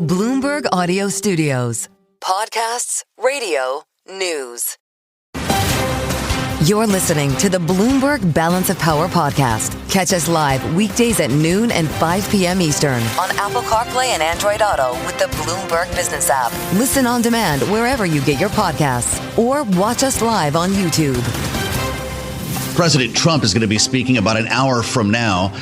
Bloomberg Audio Studios. Podcasts, radio, news. You're listening to the Bloomberg Balance of Power podcast. Catch us live weekdays at noon and 5 p.m. Eastern on Apple CarPlay and Android Auto with the Bloomberg Business app. Listen on demand wherever you get your podcasts or watch us live on YouTube. President Trump is going to be speaking about an hour from now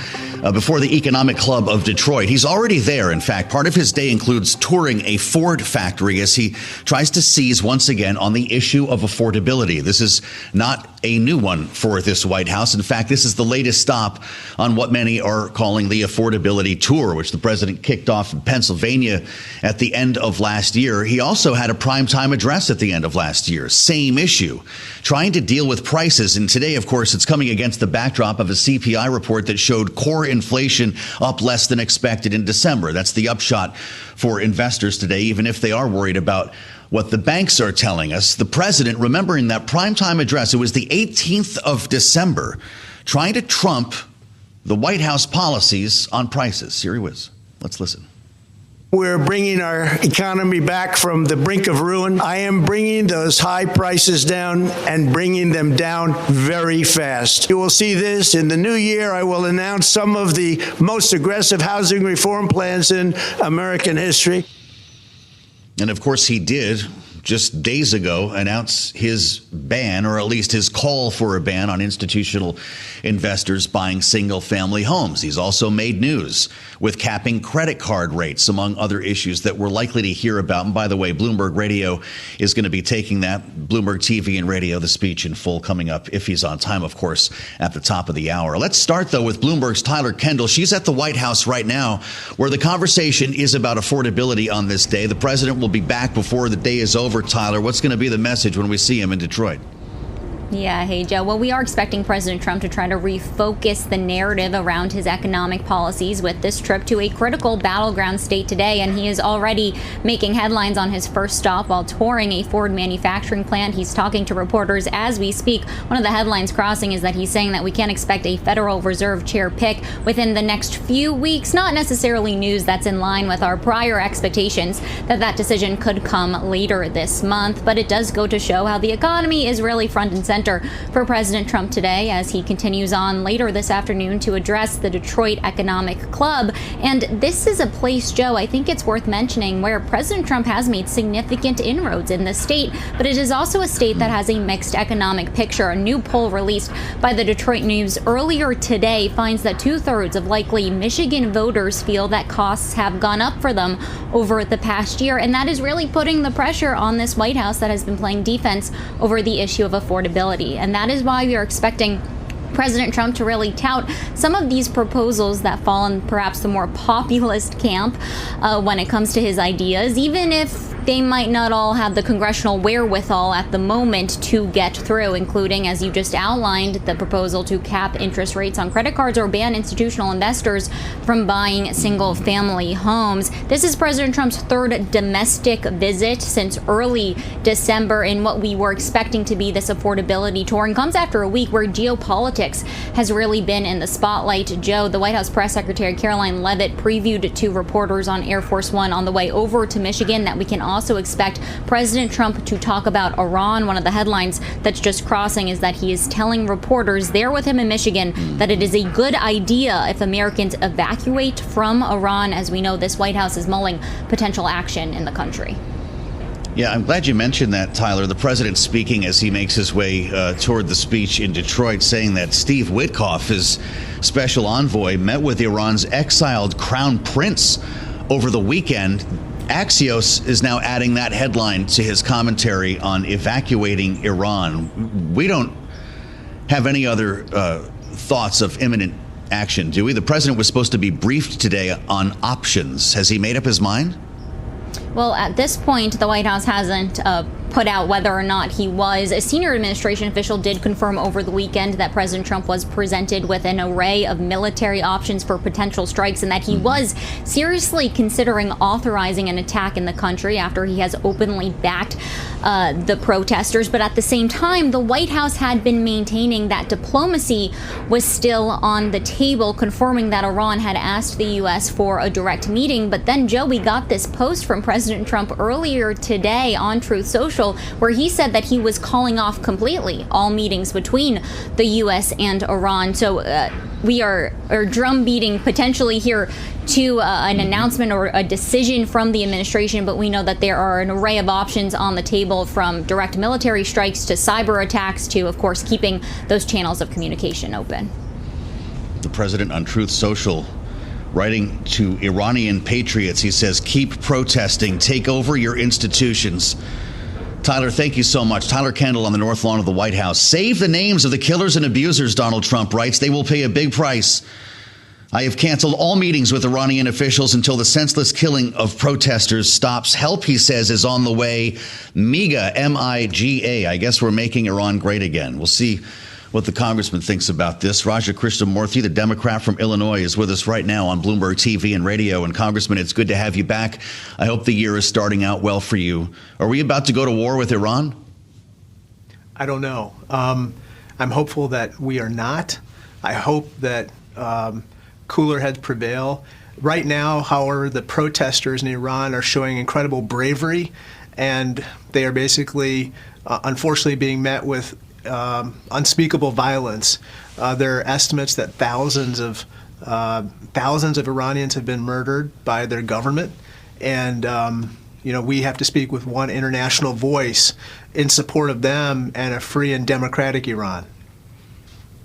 before the Economic Club of Detroit. He's already there. In fact, part of his day includes touring a Ford factory as he tries to seize once again on the issue of affordability. This is not a new one for this White House. In fact, this is the latest stop on what many are calling the affordability tour, which the president kicked off in Pennsylvania at the end of last year. He also had a primetime address at the end of last year. Same issue, trying to deal with prices. And today, of course, it's coming against the backdrop of a CPI report that showed core inflation up less than expected in December. That's the upshot for investors today, even if they are worried about what the banks are telling us. The president, remembering that primetime address, it was the 18th of December, trying to trump the White House policies on prices. Here he was. Let's listen. We're bringing our economy back from the brink of ruin. I am bringing those high prices down and bringing them down very fast. You will see this in the new year. I will announce some of the most aggressive housing reform plans in American history. And of course, he did just days ago announce his ban, or at least his call for a ban on institutional investors buying single family homes. He's also made news with capping credit card rates, among other issues that we're likely to hear about. And by the way, Bloomberg Radio is going to be taking that, Bloomberg TV and radio, the speech in full coming up, if he's on time, of course, at the top of the hour. Let's start, though, with Bloomberg's Tyler Kendall. She's at the White House right now, where the conversation is about affordability on this day. The president will be back before the day is over. Tyler, what's going to be the message when we see him in Detroit? Yeah, hey, Joe. Well, we are expecting President Trump to try to refocus the narrative around his economic policies with this trip to a critical battleground state today. And he is already making headlines on his first stop while touring a Ford manufacturing plant. He's talking to reporters as we speak. One of the headlines crossing is that he's saying that we can't expect a Federal Reserve chair pick within the next few weeks. Not necessarily news that's in line with our prior expectations that decision could come later this month. But it does go to show how the economy is really front and center for President Trump today as he continues on later this afternoon to address the Detroit Economic Club. And this is a place, Joe, I think it's worth mentioning, where President Trump has made significant inroads in the state, but it is also a state that has a mixed economic picture. A new poll released by the Detroit News earlier today finds that 2/3 of likely Michigan voters feel that costs have gone up for them over the past year, and that is really putting the pressure on this White House that has been playing defense over the issue of affordability. And that is why we are expecting President Trump to really tout some of these proposals that fall in perhaps the more populist camp when it comes to his ideas, even if they might not all have the congressional wherewithal at the moment to get through, including, as you just outlined, the proposal to cap interest rates on credit cards or ban institutional investors from buying single-family homes. This is President Trump's third domestic visit since early December in what we were expecting to be this affordability tour, and comes after a week where geopolitics has really been in the spotlight. Joe, the White House press secretary Caroline Leavitt previewed to reporters on Air Force One on the way over to Michigan that we can also expect President Trump to talk about Iran. One of the headlines that's just crossing is that he is telling reporters there with him in Michigan that it is a good idea if Americans evacuate from Iran. As we know, this White House is mulling potential action in the country. Yeah, I'm glad you mentioned that, Tyler. The president speaking as he makes his way toward the speech in Detroit, saying that Steve Witkoff, his special envoy, met with Iran's exiled crown prince over the weekend. Axios is now adding that headline to his commentary on evacuating Iran. We don't have any other thoughts of imminent action, do we? The president was supposed to be briefed today on options. Has he made up his mind? Well, at this point, the White House hasn't put out whether or not he was. A senior administration official did confirm over the weekend that President Trump was presented with an array of military options for potential strikes and that he was seriously considering authorizing an attack in the country after he has openly backed the protesters. But at the same time, the White House had been maintaining that diplomacy was still on the table, confirming that Iran had asked the U.S. for a direct meeting. But then, Joe, we got this post from President Trump earlier today on Truth Social where he said that he was calling off completely all meetings between the U.S. and Iran. So we are drum beating potentially here to an announcement or a decision from the administration, but we know that there are an array of options on the table, from direct military strikes to cyber attacks to, of course, keeping those channels of communication open. The president on Truth Social writing to Iranian patriots, he says, keep protesting, take over your institutions. Tyler, thank you so much. Tyler Kendall on the North Lawn of the White House. Save the names of the killers and abusers, Donald Trump writes. They will pay a big price. I have canceled all meetings with Iranian officials until the senseless killing of protesters stops. Help, he says, is on the way. MIGA, M-I-G-A. I guess we're making Iran great again. We'll see what the congressman thinks about this. Krishnamoorthi, the Democrat from Illinois, is with us right now on Bloomberg TV and radio. And Congressman, it's good to have you back. I hope the year is starting out well for you. Are we about to go to war with Iran? I don't know. I'm hopeful that we are not. I hope that cooler heads prevail. Right now, however, the protesters in Iran are showing incredible bravery, and they are basically, unfortunately, being met with unspeakable violence. There are estimates that thousands of Iranians have been murdered by their government, and we have to speak with one international voice in support of them and a free and democratic Iran.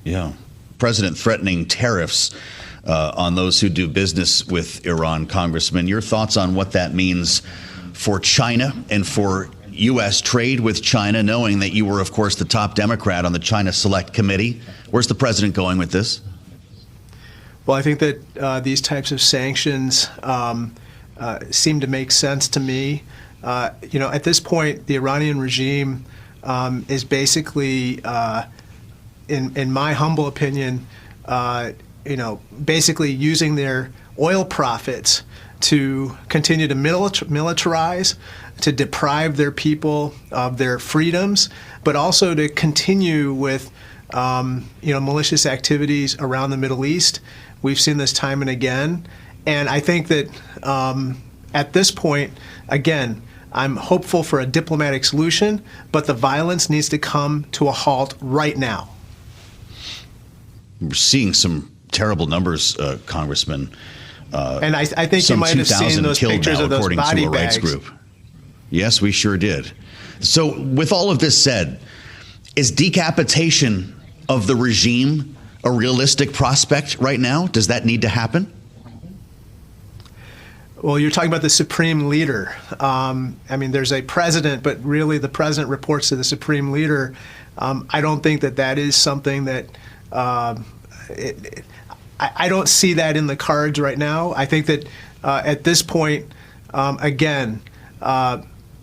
Yeah, President threatening tariffs on those who do business with Iran. Congressman, your thoughts on what that means for China and for U.S. trade with China, knowing that you were, of course, the top Democrat on the China Select Committee. Where's the president going with this? Well, I think that these types of sanctions seem to make sense to me. At this point, the Iranian regime is basically, in my humble opinion, basically using their oil profits to continue to militarize, to deprive their people of their freedoms, but also to continue with malicious activities around the Middle East. We've seen this time and again. And I think that at this point, again, I'm hopeful for a diplomatic solution, but the violence needs to come to a halt right now. We're seeing some terrible numbers, Congressman. And I think you might have seen those pictures of those body bags. Group. Yes, we sure did. So with all of this said, is decapitation of the regime a realistic prospect right now? Does that need to happen? Well, you're talking about the supreme leader. There's a president, but really the president reports to the supreme leader. I don't think that is something that I don't see that in the cards right now. I think that at this point,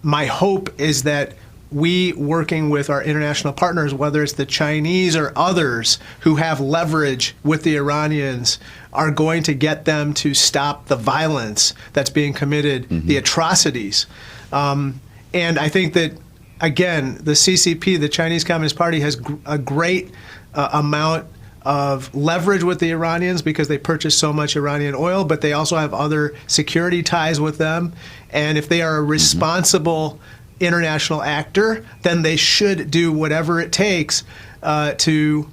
my hope is that we, working with our international partners, whether it's the Chinese or others who have leverage with the Iranians, are going to get them to stop the violence that's being committed, the atrocities. And I think that, again, the CCP, the Chinese Communist Party, has a great amount of leverage with the Iranians because they purchase so much Iranian oil, but they also have other security ties with them. And if they are a responsible international actor, then they should do whatever it takes to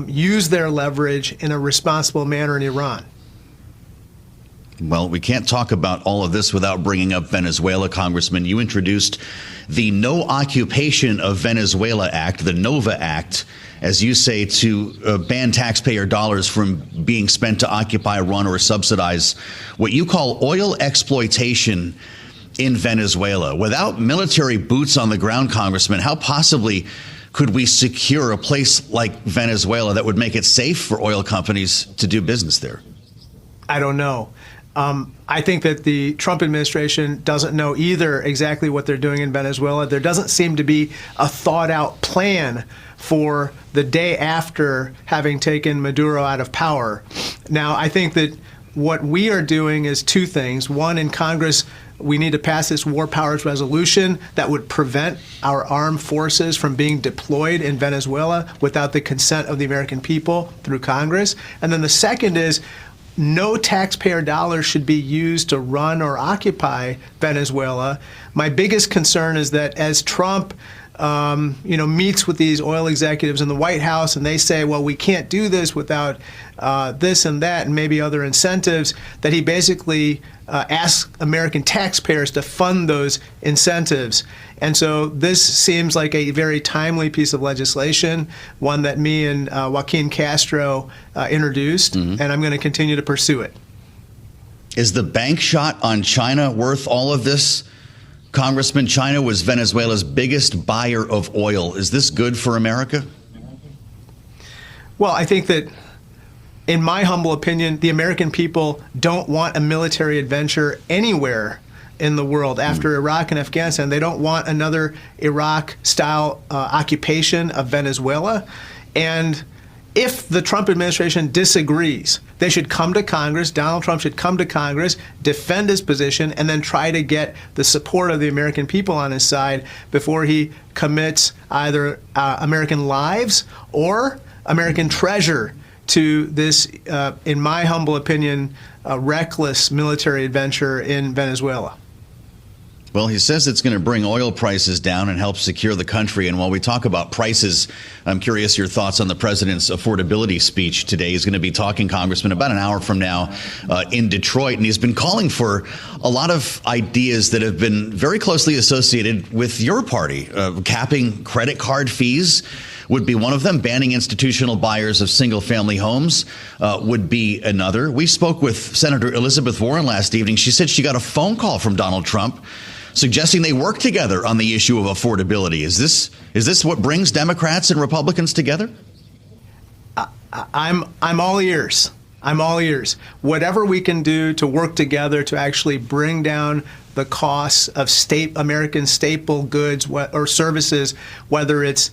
use their leverage in a responsible manner in Iran. Well, we can't talk about all of this without bringing up Venezuela, Congressman. You introduced the No Occupation of Venezuela Act, the NOVA Act, as you say, to ban taxpayer dollars from being spent to occupy, run, or subsidize what you call oil exploitation in Venezuela. Without military boots on the ground, Congressman, how possibly could we secure a place like Venezuela that would make it safe for oil companies to do business there? I don't know. I think that the Trump administration doesn't know either exactly what they're doing in Venezuela. There doesn't seem to be a thought-out plan for the day after having taken Maduro out of power. Now, I think that what we are doing is two things. One, in Congress, we need to pass this war powers resolution that would prevent our armed forces from being deployed in Venezuela without the consent of the American people through Congress. And then the second is no taxpayer dollars should be used to run or occupy Venezuela. My biggest concern is that as Trump meets with these oil executives in the White House and they say, well, we can't do this without this and that and maybe other incentives, that he basically asks American taxpayers to fund those incentives. And so this seems like a very timely piece of legislation, one that me and Joaquin Castro introduced, and I'm going to continue to pursue it. Is the bank shot on China worth all of this? Congressman, China was Venezuela's biggest buyer of oil. Is this good for America? Well, I think that, in my humble opinion, the American people don't want a military adventure anywhere in the world after Iraq and Afghanistan. They don't want another Iraq-style occupation of Venezuela. And if the Trump administration disagrees, they should come to Congress. Donald Trump should come to Congress, defend his position, and then try to get the support of the American people on his side before he commits either American lives or American treasure to this, in my humble opinion, reckless military adventure in Venezuela. Well, he says it's going to bring oil prices down and help secure the country. And while we talk about prices, I'm curious your thoughts on the president's affordability speech today. He's going to be talking, Congressman, about an hour from now in Detroit. And he's been calling for a lot of ideas that have been very closely associated with your party. Capping credit card fees would be one of them. Banning institutional buyers of single-family homes would be another. We spoke with Senator Elizabeth Warren last evening. She said she got a phone call from Donald Trump suggesting they work together on the issue of affordability. Is this what brings Democrats and Republicans together? I'm all ears. I'm all ears. Whatever we can do to work together to actually bring down the costs of American staple goods or services, whether it's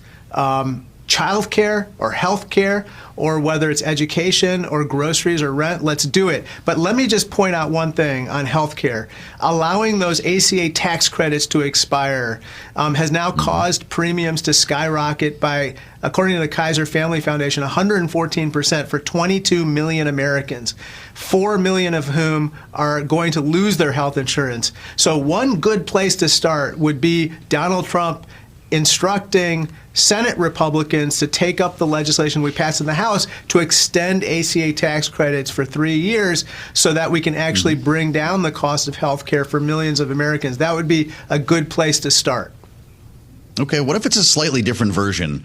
child care or health care, or whether it's education or groceries or rent, let's do it. But let me just point out one thing on health care. Allowing those ACA tax credits to expire has now caused premiums to skyrocket by, according to the Kaiser Family Foundation, 114% for 22 million Americans, 4 million of whom are going to lose their health insurance. So one good place to start would be Donald Trump instructing Senate Republicans to take up the legislation we passed in the House to extend ACA tax credits for 3 years so that we can actually bring down the cost of health care for millions of Americans. That would be a good place to start. Okay, what if it's a slightly different version,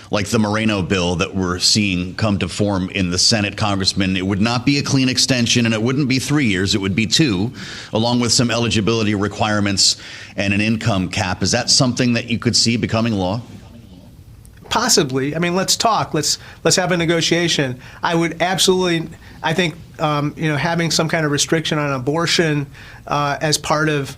like the Moreno bill that we're seeing come to form in the Senate, Congressman? It would not be a clean extension, and it wouldn't be 3 years. It would be 2, along with some eligibility requirements and an income cap. Is that something that you could see becoming law? Possibly. I mean, let's talk. Let's have a negotiation. I would absolutely. I think having some kind of restriction on abortion as part of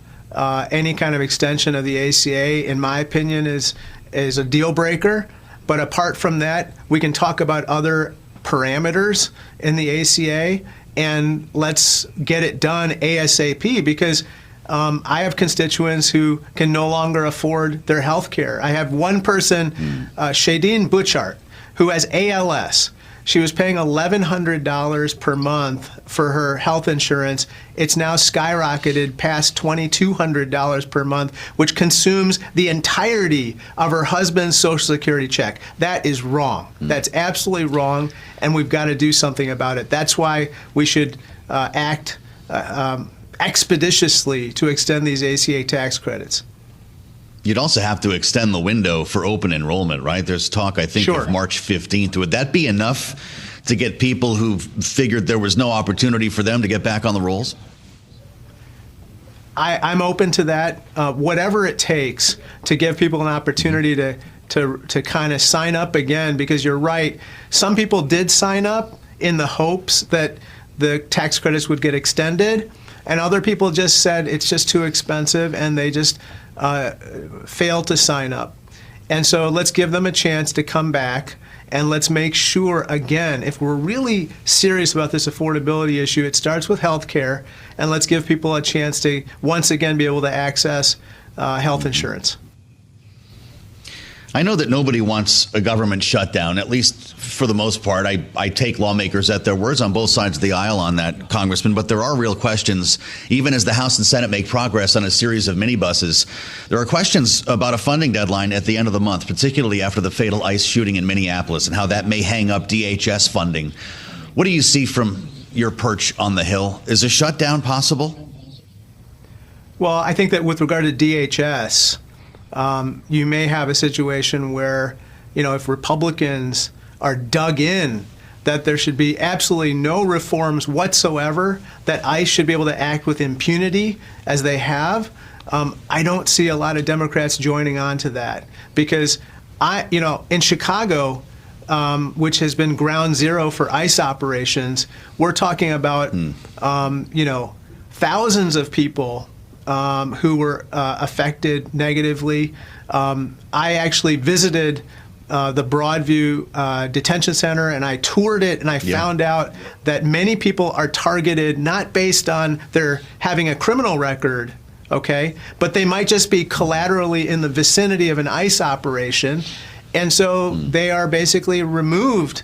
any kind of extension of the ACA, in my opinion, is a deal breaker. But apart from that, we can talk about other parameters in the ACA, and let's get it done ASAP, because I have constituents who can no longer afford their health care. I have one person, Shadeen Butchart, who has ALS. She was paying $1,100 per month for her health insurance. It's now skyrocketed past $2,200 per month, which consumes the entirety of her husband's Social Security check. That is wrong. That's absolutely wrong, and we've got to do something about it. That's why we should act expeditiously to extend these ACA tax credits. You'd also have to extend the window for open enrollment, right? There's talk, I think, of March 15th. Would that be enough to get people who figured there was no opportunity for them to get back on the rolls? I'm open to that. Whatever it takes to give people an opportunity to kind of sign up again, because you're right. Some people did sign up in the hopes that the tax credits would get extended, and other people just said it's just too expensive, and they just failed to sign up. And so let's give them a chance to come back, and let's make sure, again, if we're really serious about this affordability issue, it starts with health care, and let's give people a chance to once again be able to access health insurance. I know that nobody wants a government shutdown, at least for the most part. I take lawmakers at their words on both sides of the aisle on that, Congressman, but there are real questions. Even as the House and Senate make progress on a series of minibuses, there are questions about a funding deadline at the end of the month, particularly after the fatal ICE shooting in Minneapolis and how that may hang up DHS funding. What do you see from your perch on the Hill? Is a shutdown possible? Well, I think that with regard to DHS, you may have a situation where, if Republicans are dug in, that there should be absolutely no reforms whatsoever, that ICE should be able to act with impunity as they have. I don't see a lot of Democrats joining on to that because in Chicago, which has been ground zero for ICE operations, we're talking about, thousands of people who were affected negatively. I actually visited the Broadview Detention Center, and I toured it, and I found out that many people are targeted not based on their having a criminal record, okay, but they might just be collaterally in the vicinity of an ICE operation, and so they are basically removed.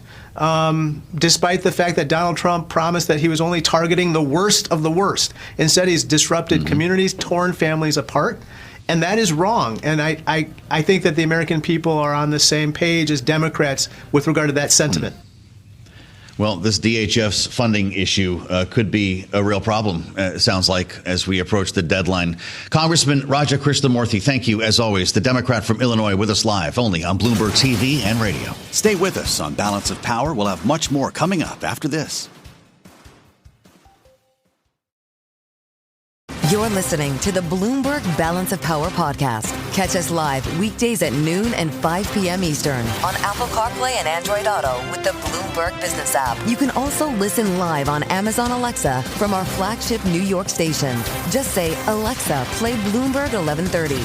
Despite the fact that Donald Trump promised that he was only targeting the worst of the worst. Instead, he's disrupted communities, torn families apart, and that is wrong. And I think that the American people are on the same page as Democrats with regard to that sentiment. Well, this DHS funding issue could be a real problem, it sounds like, as we approach the deadline. Congressman Raja Krishnamoorthi, thank you, as always. The Democrat from Illinois with us live, only on Bloomberg TV and radio. Stay with us on Balance of Power. We'll have much more coming up after this. You're listening to the Bloomberg Balance of Power podcast. Catch us live weekdays at noon and 5 p.m. Eastern on Apple CarPlay and Android Auto with the Bloomberg Business app. You can also listen live on Amazon Alexa from our flagship New York station. Just say, Alexa, play Bloomberg 1130.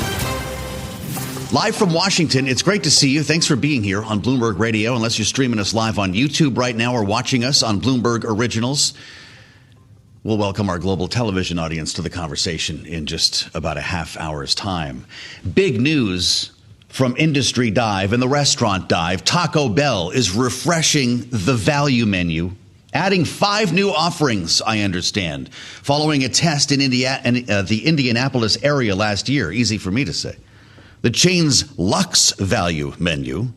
Live from Washington, it's great to see you. Thanks for being here on Bloomberg Radio. Unless you're streaming us live on YouTube right now or watching us on Bloomberg Originals, we'll welcome our global television audience to the conversation in just about a half hour's time. Big news from Industry Dive and the Restaurant Dive. Taco Bell is refreshing the value menu, adding 5 new offerings, I understand, following a test in the Indianapolis area last year. Easy for me to say. The chain's Luxe Value menu,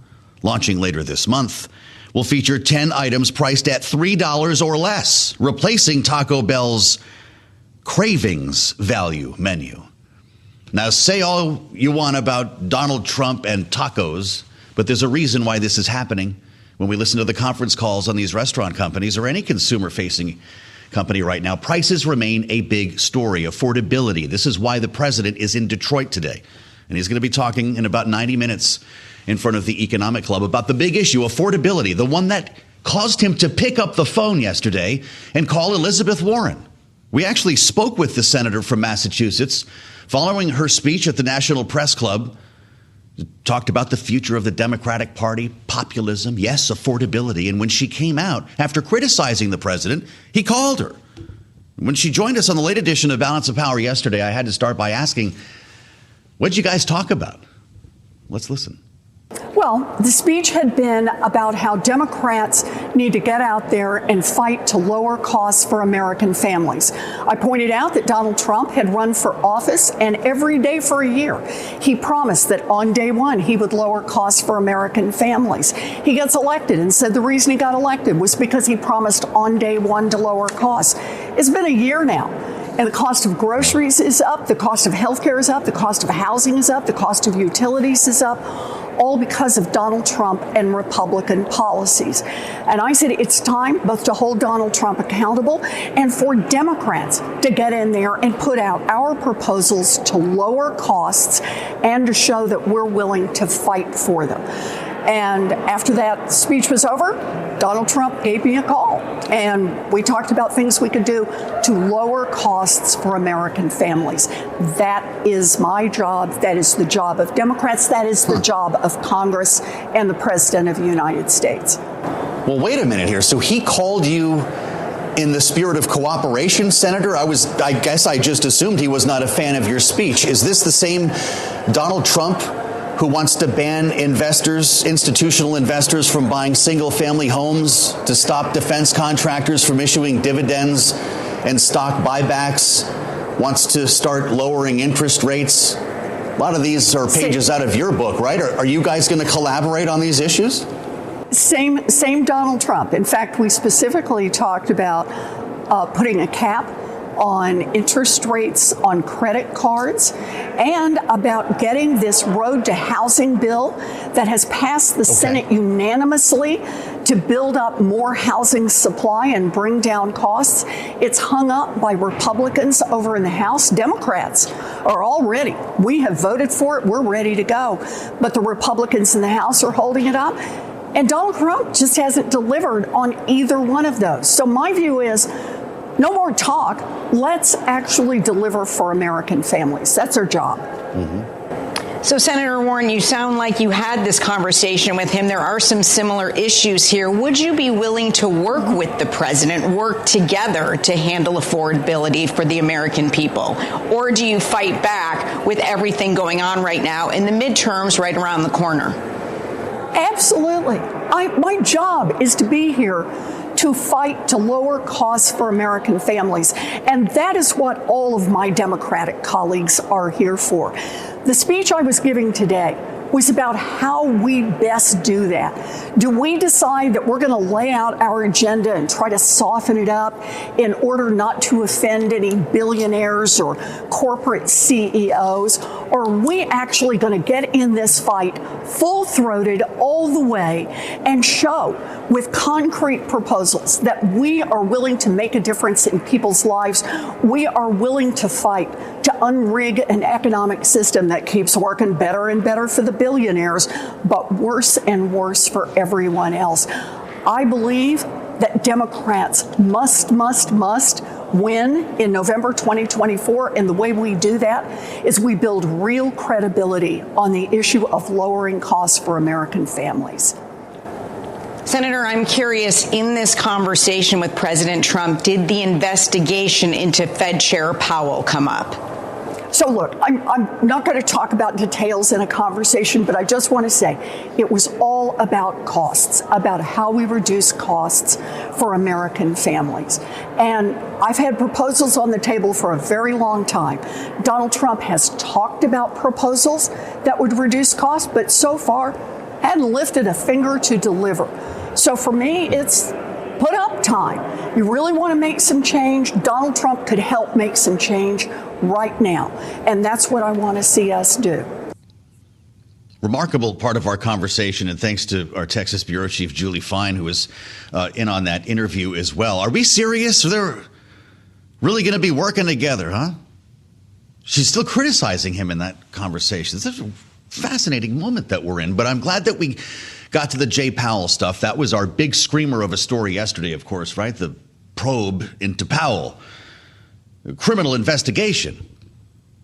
launching later this month, will feature 10 items priced at $3 or less, replacing Taco Bell's Cravings Value menu. Now, say all you want about Donald Trump and tacos, but there's a reason why this is happening. When we listen to the conference calls on these restaurant companies or any consumer-facing company right now, prices remain a big story. Affordability. This is why the president is in Detroit today. And he's going to be talking in about 90 minutes in front of the Economic Club about the big issue, affordability, the one that caused him to pick up the phone yesterday and call Elizabeth Warren. We actually spoke with the senator from Massachusetts following her speech at the National Press Club, talked about the future of the Democratic Party, populism, yes, affordability. And when she came out after criticizing the president, he called her. When she joined us on the late edition of Balance of Power yesterday, I had to start by asking, what did you guys talk about? Let's listen. Well, the speech had been about how Democrats need to get out there and fight to lower costs for American families. I pointed out that Donald Trump had run for office, and every day for a year, he promised that on day one, he would lower costs for American families. He gets elected and said the reason he got elected was because he promised on day one to lower costs. It's been a year now. And the cost of groceries is up, the cost of health care is up, the cost of housing is up, the cost of utilities is up, all because of Donald Trump and Republican policies. And I said it's time both to hold Donald Trump accountable and for Democrats to get in there and put out our proposals to lower costs and to show that we're willing to fight for them. And after that speech was over, Donald Trump gave me a call, and we talked about things we could do to lower costs for American families. That is my job. That is the job of Democrats. That is the job of Congress and the President of the United States. Well, wait a minute here. So he called you in the spirit of cooperation, Senator? I guess I just assumed he was not a fan of your speech. Is this the same Donald Trump who wants to ban investors, institutional investors, from buying single-family homes, to stop defense contractors from issuing dividends and stock buybacks, wants to start lowering interest rates? A lot of these are pages out of your book, right? Are you guys going to collaborate on these issues? Same Donald Trump. In fact, we specifically talked about putting a cap on interest rates on credit cards, and about getting this road to housing bill that has passed the Senate unanimously to build up more housing supply and bring down costs. It's hung up by Republicans over in the House. Democrats are all ready. We have voted for it. We're ready to go. But the Republicans in the House are holding it up. And Donald Trump just hasn't delivered on either one of those. So my view is, no more talk. Let's actually deliver for American families. That's our job. Mm-hmm. So, Senator Warren, you sound like you had this conversation with him. There are some similar issues here. Would you be willing to work with the president, work together to handle affordability for the American people? Or do you fight back with everything going on right now in the midterms right around the corner? Absolutely. My job is to be here to fight to lower costs for American families. And that is what all of my Democratic colleagues are here for. The speech I was giving today was about how we best do that. Do we decide that we're going to lay out our agenda and try to soften it up in order not to offend any billionaires or corporate CEOs? Or are we actually going to get in this fight full-throated all the way and show with concrete proposals that we are willing to make a difference in people's lives? We are willing to fight to unrig an economic system that keeps working better and better for the billionaires, but worse and worse for everyone else. I believe that Democrats must win in November 2024. And the way we do that is we build real credibility on the issue of lowering costs for American families. Senator, I'm curious, in this conversation with President Trump, did the investigation into Fed Chair Powell come up? So look, I'm not going to talk about details in a conversation, but I just want to say it was all about costs, about how we reduce costs for American families. And I've had proposals on the table for a very long time. Donald Trump has talked about proposals that would reduce costs, but so far hadn't lifted a finger to deliver. So for me, it's put up time. You really want to make some change? Donald Trump could help make some change right now. And that's what I want to see us do. Remarkable part of our conversation, and thanks to our Texas Bureau Chief, Julie Fine, who was in on that interview as well. Are we serious? Are they really going to be working together, huh? She's still criticizing him in that conversation. It's such a fascinating moment that we're in, but I'm glad that we got to the Jay Powell stuff. That was our big screamer of a story yesterday, of course, right? The probe into Powell. Criminal investigation.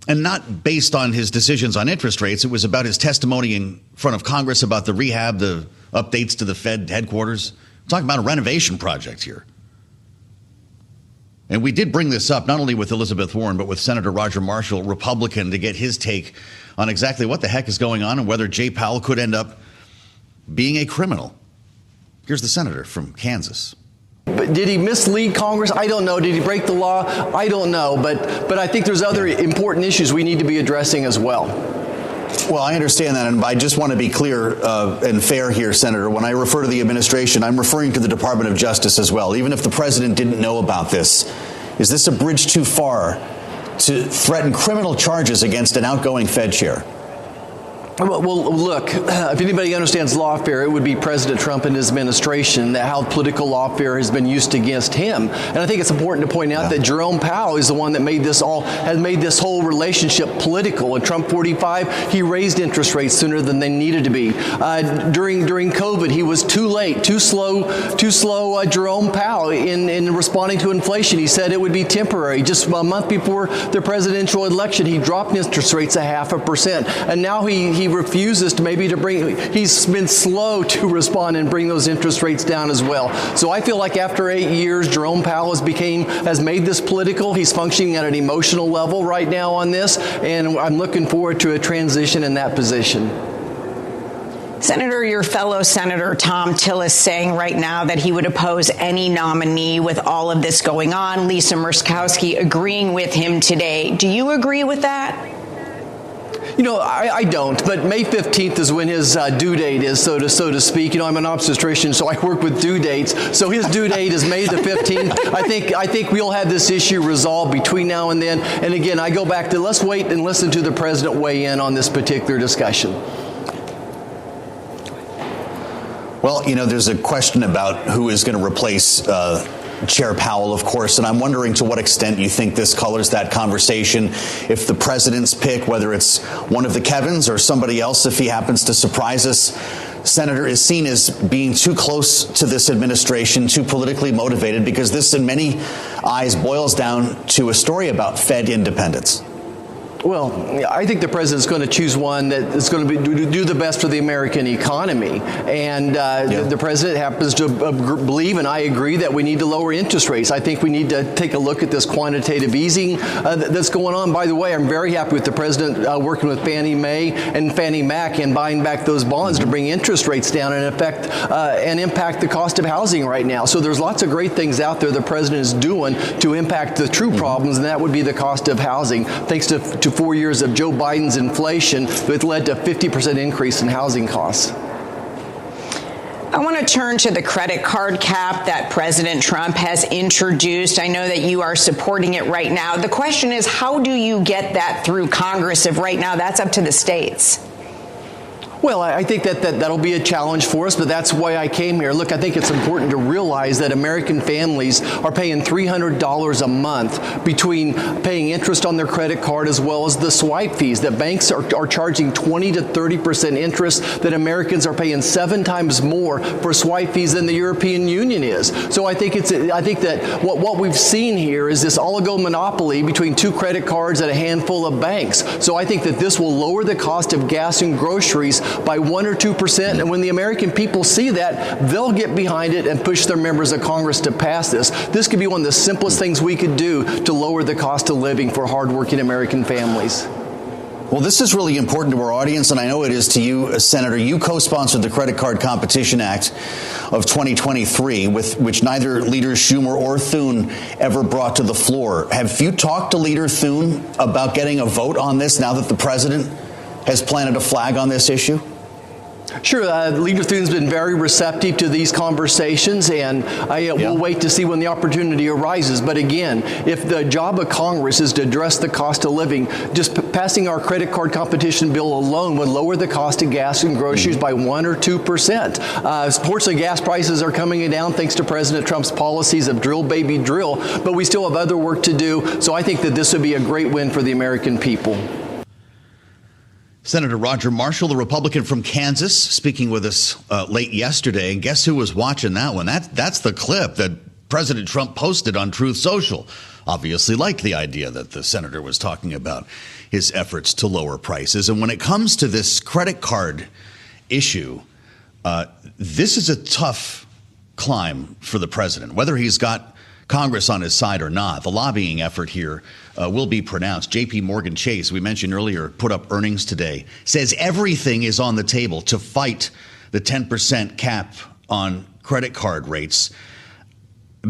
And not based on his decisions on interest rates. It was about his testimony in front of Congress about the rehab, the updates to the Fed headquarters. We're talking about a renovation project here. And we did bring this up not only with Elizabeth Warren, but with Senator Roger Marshall, Republican, to get his take on exactly what the heck is going on and whether Jay Powell could end up being a criminal. Here's the senator from Kansas. But did he mislead Congress? I don't know. Did he break the law? I don't know. But I think there's other important issues we need to be addressing as well. Well, I understand that, and I just want to be clear and fair here, Senator. When I refer to the administration, I'm referring to the Department of Justice as well. Even if the president didn't know about this, is this a bridge too far to threaten criminal charges against an outgoing Fed chair? Well, look, if anybody understands lawfare, it would be President Trump and his administration, that how political lawfare has been used against him. And I think it's important to point out that Jerome Powell is the one that has made this whole relationship political. In Trump 45, he raised interest rates sooner than they needed to be. During COVID, he was too late, too slow. Jerome Powell in responding to inflation, he said it would be temporary. Just a month before the presidential election, he dropped interest rates 0.5%, and now he refuses he's been slow to respond and bring those interest rates down as well. So I feel like after 8 years, Jerome Powell has made this political. He's functioning at an emotional level right now on this, and I'm looking forward to a transition in that position. Senator, your fellow Senator Tom Tillis saying right now that he would oppose any nominee with all of this going on. Lisa Murkowski agreeing with him today. Do you agree with that? I don't, but May 15th is when his due date is, so to speak. I'm an obstetrician, so I work with due dates. So his due date is May the 15th. I think we'll have this issue resolved between now and then. And again, I go back to let's wait and listen to the president weigh in on this particular discussion. Well, there's a question about who is going to replace Chair Powell, of course, and I'm wondering to what extent you think this colors that conversation. If the president's pick, whether it's one of the Kevins or somebody else, if he happens to surprise us, Senator, is seen as being too close to this administration, too politically motivated, because this, in many eyes, boils down to a story about Fed independence. Well, I think the president's going to choose one that is going to do the best for the American economy. And the president happens to believe, and I agree, that we need to lower interest rates. I think we need to take a look at this quantitative easing that's going on. By the way, I'm very happy with the president working with Fannie Mae and Fannie Mac and buying back those bonds to bring interest rates down and impact the cost of housing right now. So there's lots of great things out there the president is doing to impact the true problems, and that would be the cost of housing. Thanks to 4 years of Joe Biden's inflation, it led to a 50% increase in housing costs. I want to turn to the credit card cap that President Trump has introduced. I know that you are supporting it right now. The question is, how do you get that through Congress if right now that's up to the states? Well, I think that'll be a challenge for us, but that's why I came here. Look, I think it's important to realize that American families are paying $300 a month between paying interest on their credit card as well as the swipe fees. That banks are charging 20 to 30% interest, that Americans are paying 7 times more for swipe fees than the European Union is. So I think that what we've seen here is this oligomonopoly between 2 credit cards and a handful of banks. So I think that this will lower the cost of gas and groceries by 1 or 2%. And when the American people see that, they'll get behind it and push their members of Congress to pass this. This could be one of the simplest things we could do to lower the cost of living for hardworking American families. Well, this is really important to our audience, and I know it is to you, Senator. You co-sponsored the Credit Card Competition Act of 2023, which neither Leaders Schumer or Thune ever brought to the floor. Have you talked to Leader Thune about getting a vote on this now that the president has planted a flag on this issue? Sure. Leader Thune's been very receptive to these conversations, and we'll wait to see when the opportunity arises. But again, if the job of Congress is to address the cost of living, just passing our credit card competition bill alone would lower the cost of gas and groceries by 1 or 2%. Fortunately, gas prices are coming down thanks to President Trump's policies of drill, baby, drill, but we still have other work to do. So I think that this would be a great win for the American people. Senator Roger Marshall, the Republican from Kansas, speaking with us late yesterday. And guess who was watching that one? That's the clip that President Trump posted on Truth Social. Obviously liked the idea that the senator was talking about his efforts to lower prices. And when it comes to this credit card issue, this is a tough climb for the president, whether he's got Congress on his side or not. The lobbying effort here will be pronounced. JPMorgan Chase, we mentioned earlier, put up earnings today, says everything is on the table to fight the 10% cap on credit card rates.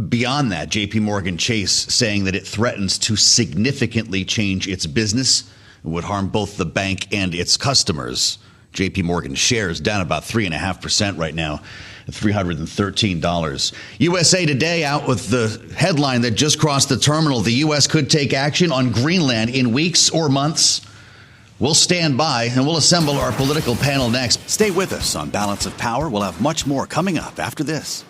Beyond that, JPMorgan Chase saying that it threatens to significantly change its business. It would harm both the bank and its customers. JPMorgan shares down about 3.5% right now. $313. USA Today out with the headline that just crossed the terminal. The U.S. could take action on Greenland in weeks or months. We'll stand by and we'll assemble our political panel next. Stay with us on Balance of Power. We'll have much more coming up after this.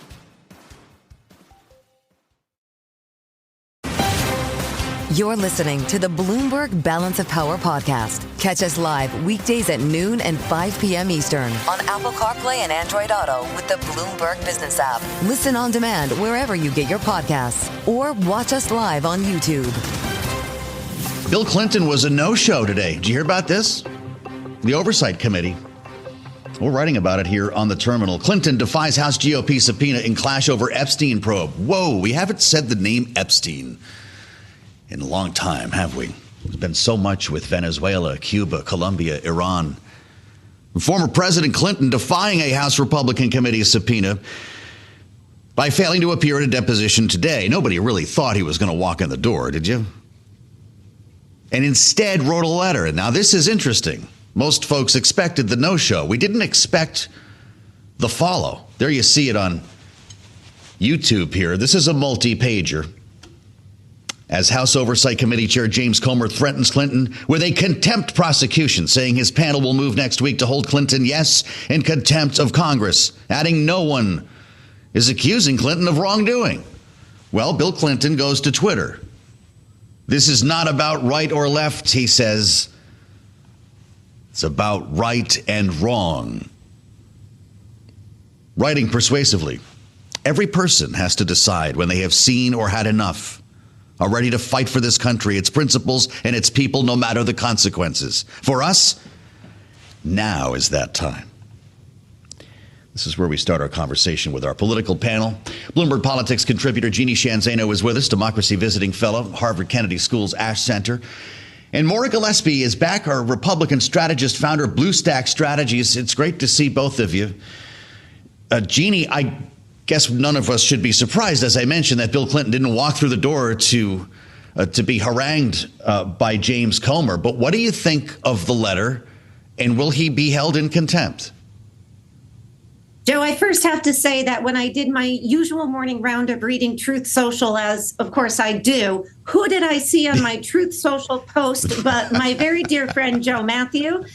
You're listening to the Bloomberg Balance of Power podcast. Catch us live weekdays at noon and 5 p.m. Eastern on Apple CarPlay and Android Auto with the Bloomberg Business app. Listen on demand wherever you get your podcasts or watch us live on YouTube. Bill Clinton was a no-show today. Did you hear about this? The Oversight Committee. We're writing about it here on the terminal. Clinton defies House GOP subpoena in clash over Epstein probe. Whoa, we haven't said the name Epstein in a long time, have we? There's been so much with Venezuela, Cuba, Colombia, Iran. Former President Clinton defying a House Republican committee subpoena by failing to appear at a deposition today. Nobody really thought he was going to walk in the door, did you? And instead wrote a letter. And now this is interesting. Most folks expected the no-show. We didn't expect the follow. There you see it on YouTube here. This is a multi-pager. As House Oversight Committee Chair James Comer threatens Clinton with a contempt prosecution, saying his panel will move next week to hold Clinton, yes, in contempt of Congress, adding no one is accusing Clinton of wrongdoing. Well, Bill Clinton goes to Twitter. This is not about right or left, he says. It's about right and wrong. Writing persuasively, every person has to decide when they have seen or had enough, are ready to fight for this country, its principles, and its people, no matter the consequences. For us, now is that time. This is where we start our conversation with our political panel. Bloomberg Politics contributor Jeanne Zaino is with us, Democracy Visiting Fellow, Harvard Kennedy School's Ash Center. And Maura Gillespie is back, our Republican strategist, founder of Bluestack Strategies. It's great to see both of you. Jeanne, I guess none of us should be surprised, as I mentioned, that Bill Clinton didn't walk through the door to be harangued by James Comer. But what do you think of the letter, and will he be held in contempt? Joe, I first have to say that when I did my usual morning round of reading Truth Social, as of course I do, who did I see on my Truth Social post but my very dear friend Joe Mathieu?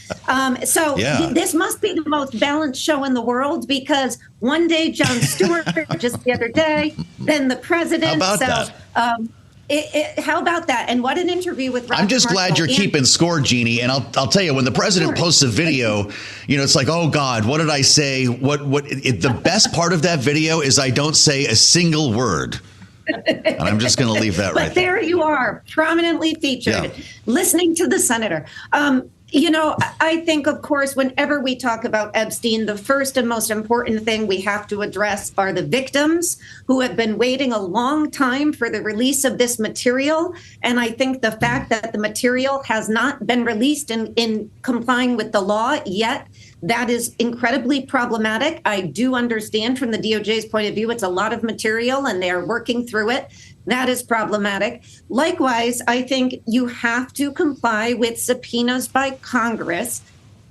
This must be the most balanced show in the world, because one day Jon Stewart, just the other day, then the president. How about that? How about that? And what an interview with Roger I'm just glad you're keeping score, Jeanne. And I'll tell you, when the president posts a video, it's like, oh, God, what did I say? The best part of that video is I don't say a single word. And I'm just going to leave that right there. But there you are, prominently featured, listening to the senator. I think, of course, whenever we talk about Epstein, the first and most important thing we have to address are the victims who have been waiting a long time for the release of this material. And I think the fact that the material has not been released in complying with the law yet, that is incredibly problematic. I do understand from the DOJ's point of view, it's a lot of material and they're working through it. That is problematic. Likewise, I think you have to comply with subpoenas by Congress.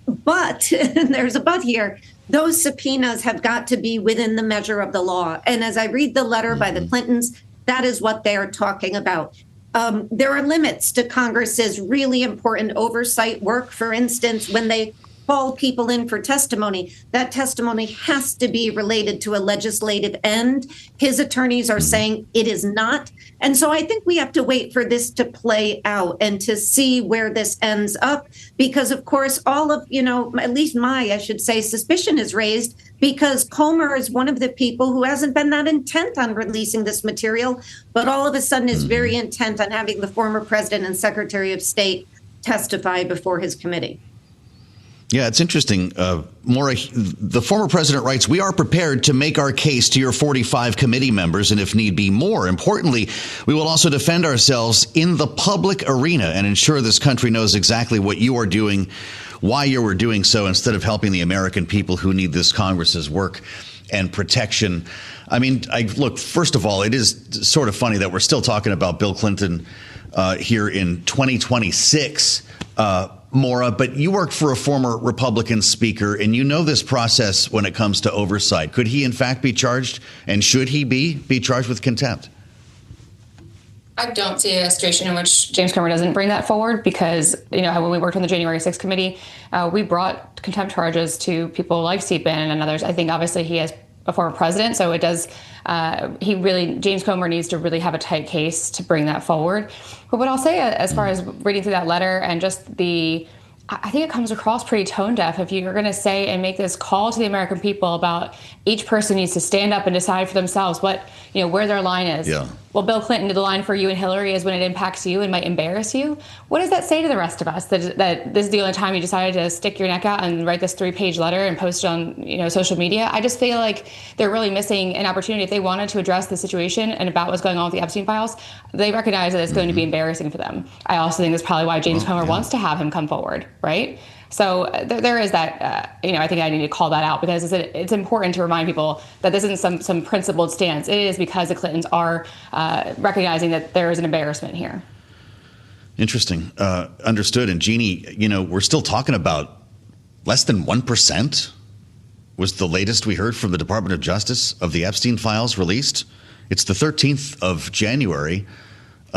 But, and there's a but here, those subpoenas have got to be within the measure of the law. And as I read the letter by the Clintons, that is what they are talking about. There are limits to Congress's really important oversight work. For instance, when they call people in for testimony, that testimony has to be related to a legislative end. His attorneys are saying it is not. And so I think we have to wait for this to play out and to see where this ends up, because, of course, all of, at least I should say, suspicion is raised because Comer is one of the people who hasn't been that intent on releasing this material, but all of a sudden is very intent on having the former president and Secretary of State testify before his committee. Yeah, it's interesting. Maura, the former president writes, we are prepared to make our case to your 45 committee members, and if need be more. Importantly, we will also defend ourselves in the public arena and ensure this country knows exactly what you are doing, why you are doing so, instead of helping the American people who need this Congress's work and protection. I mean, look, first of all, it is sort of funny that we're still talking about Bill Clinton here in 2026. Maura, but you worked for a former Republican speaker, and you know this process when it comes to oversight. Could he, in fact, be charged, and should he be charged with contempt? I don't see a situation in which James Comer doesn't bring that forward because, when we worked on the January 6th committee, we brought contempt charges to people like Stephen and others. I think obviously he is a former president, so it does, James Comer needs to really have a tight case to bring that forward. But what I'll say as far as reading through that letter and just I think it comes across pretty tone deaf if you're going to say and make this call to the American people about each person needs to stand up and decide for themselves where their line is. Yeah. Well, Bill Clinton, the line for you and Hillary is when it impacts you and might embarrass you. What does that say to the rest of us? That this is the only time you decided to stick your neck out and write this 3-page letter and post it on social media? I just feel like they're really missing an opportunity. If they wanted to address the situation and about what's going on with the Epstein files, they recognize that it's going to be embarrassing for them. I also think that's probably why James Comer wants to have him come forward, right? So there is that, I think I need to call that out because it's important to remind people that this isn't some principled stance. It is because the Clintons are recognizing that there is an embarrassment here. Interesting. Understood. And Jeanne, we're still talking about less than 1% was the latest we heard from the Department of Justice of the Epstein files released. It's the 13th of January.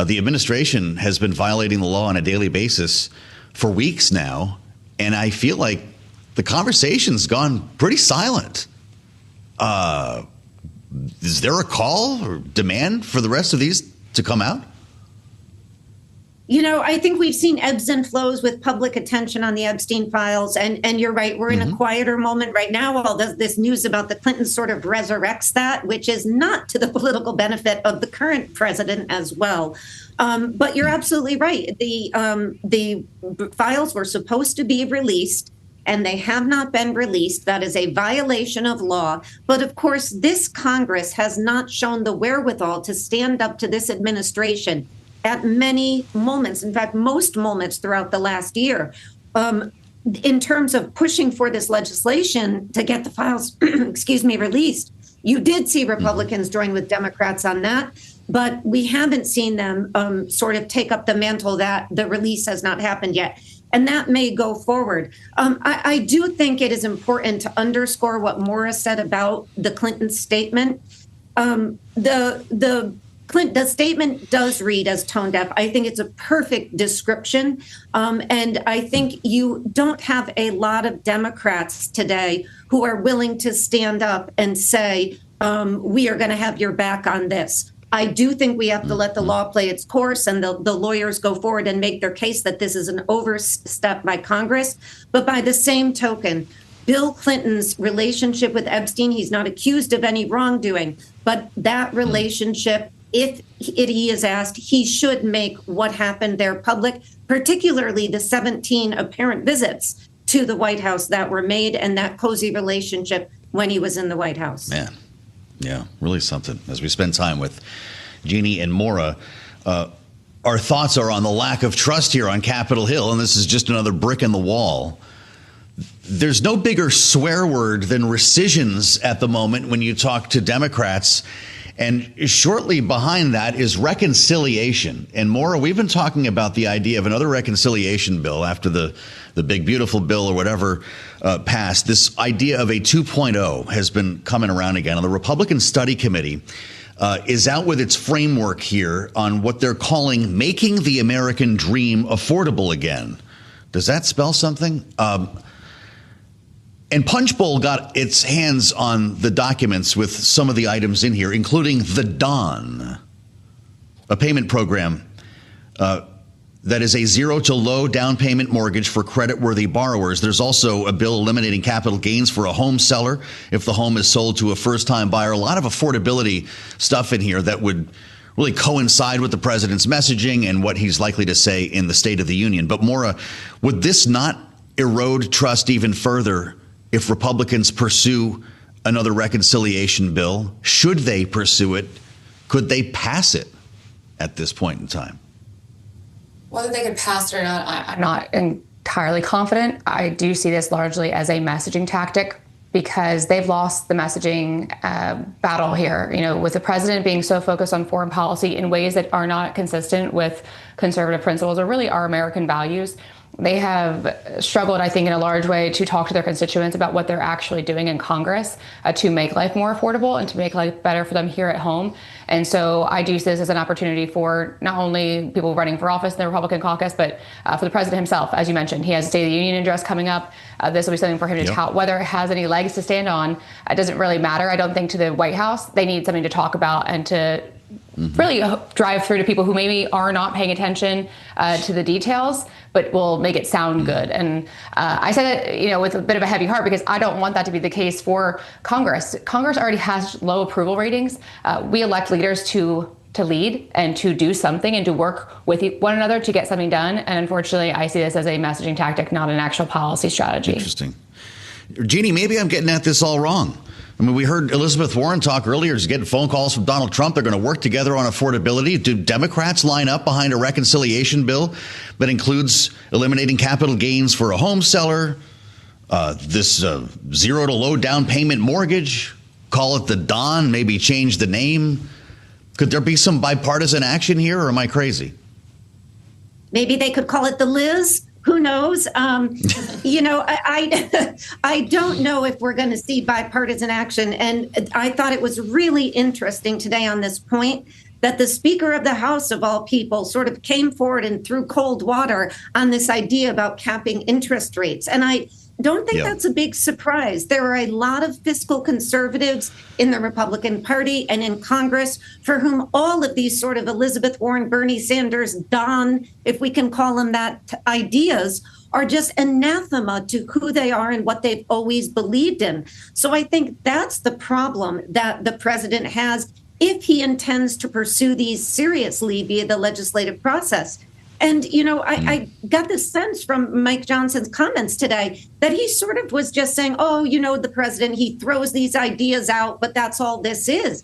The administration has been violating the law on a daily basis for weeks now. And I feel like the conversation's gone pretty silent. Is there a call or demand for the rest of these to come out? I think we've seen ebbs and flows with public attention on the Epstein files. And you're right, we're in a quieter moment right now. All this news about the Clintons sort of resurrects that, which is not to the political benefit of the current president as well. But you're absolutely right. The files were supposed to be released, and they have not been released. That is a violation of law. But of course, this Congress has not shown the wherewithal to stand up to this administration at many moments, in fact, most moments throughout the last year, in terms of pushing for this legislation to get the files, released. You did see Republicans join with Democrats on that, but we haven't seen them sort of take up the mantle that the release has not happened yet. And that may go forward. I do think it is important to underscore what Maura said about the Clinton statement. The statement does read as tone deaf. I think it's a perfect description. And I think you don't have a lot of Democrats today who are willing to stand up and say, we are going to have your back on this. I do think we have to let the law play its course and the lawyers go forward and make their case that this is an overstep by Congress. But by the same token, Bill Clinton's relationship with Epstein, he's not accused of any wrongdoing, but that relationship, if he is asked, he should make what happened there public, particularly the 17 apparent visits to the White House that were made and that cozy relationship when he was in the White House. Man, yeah, really something. As we spend time with Jeanne and Maura, our thoughts are on the lack of trust here on Capitol Hill, and this is just another brick in the wall. There's no bigger swear word than rescissions at the moment when you talk to Democrats. And shortly behind that is reconciliation. And Maura, we've been talking about the idea of another reconciliation bill after the big, beautiful bill or whatever passed. This idea of a 2.0 has been coming around again. And the Republican Study Committee is out with its framework here on what they're calling making the American dream affordable again. Does that spell something? And Punchbowl got its hands on the documents with some of the items in here, including the DAWN, a payment program that is a zero to low down payment mortgage for credit-worthy borrowers. There's also a bill eliminating capital gains for a home seller if the home is sold to a first-time buyer. A lot of affordability stuff in here that would really coincide with the president's messaging and what he's likely to say in the State of the Union. But Maura, would this not erode trust even further if Republicans pursue another reconciliation bill? Should they pursue it? Could they pass it at this point in time? Whether they could pass it or not, I'm not entirely confident. I do see this largely as a messaging tactic because they've lost the messaging battle here. With the president being so focused on foreign policy in ways that are not consistent with conservative principles or really our American values, they have struggled, I think, in a large way to talk to their constituents about what they're actually doing in Congress to make life more affordable and to make life better for them here at home. And so I do see this as an opportunity for not only people running for office in the Republican caucus, but for the president himself. As you mentioned, he has a State of the Union address coming up. This will be something for him to tout. Whether it has any legs to stand on, it doesn't really matter. I don't think to the White House. They need something to talk about and to really drive through to people who maybe are not paying attention to the details, but will make it sound good. And I say that, with a bit of a heavy heart, because I don't want that to be the case for Congress. Congress already has low approval ratings. We elect leaders to lead and to do something and to work with one another to get something done. And unfortunately, I see this as a messaging tactic, not an actual policy strategy. Interesting. Jeanne, maybe I'm getting at this all wrong. I mean, we heard Elizabeth Warren talk earlier. She's getting phone calls from Donald Trump. They're going to work together on affordability. Do Democrats line up behind a reconciliation bill that includes eliminating capital gains for a home seller, this zero to low down payment mortgage, call it the Don, maybe change the name? Could there be some bipartisan action here, or am I crazy? Maybe they could call it the Liz. Who knows? I don't know if we're going to see bipartisan action. And I thought it was really interesting today on this point that the Speaker of the House, of all people, sort of came forward and threw cold water on this idea about capping interest rates. And I don't think that's a big surprise. There are a lot of fiscal conservatives in the Republican Party and in Congress for whom all of these sort of Elizabeth Warren, Bernie Sanders, Don, if we can call them that, ideas are just anathema to who they are and what they've always believed in. So I think that's the problem that the president has if he intends to pursue these seriously via the legislative process. And, I got this sense from Mike Johnson's comments today that he sort of was just saying, the president, he throws these ideas out, but that's all this is.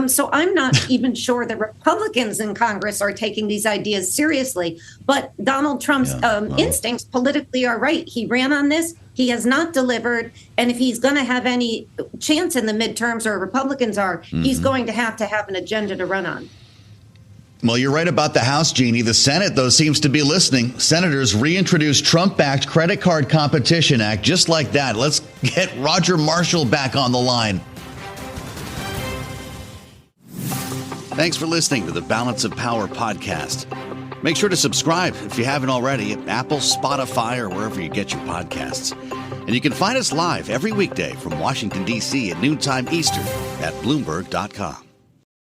So I'm not even sure the Republicans in Congress are taking these ideas seriously. But Donald Trump's instincts politically are right. He ran on this. He has not delivered. And if he's going to have any chance in the midterms, or Republicans are, he's going to have an agenda to run on. Well, you're right about the House, Jeanne. The Senate, though, seems to be listening. Senators reintroduced Trump-backed Credit Card Competition Act just like that. Let's get Roger Marshall back on the line. Thanks for listening to the Balance of Power podcast. Make sure to subscribe if you haven't already at Apple, Spotify, or wherever you get your podcasts. And you can find us live every weekday from Washington, D.C. at noontime Eastern at Bloomberg.com.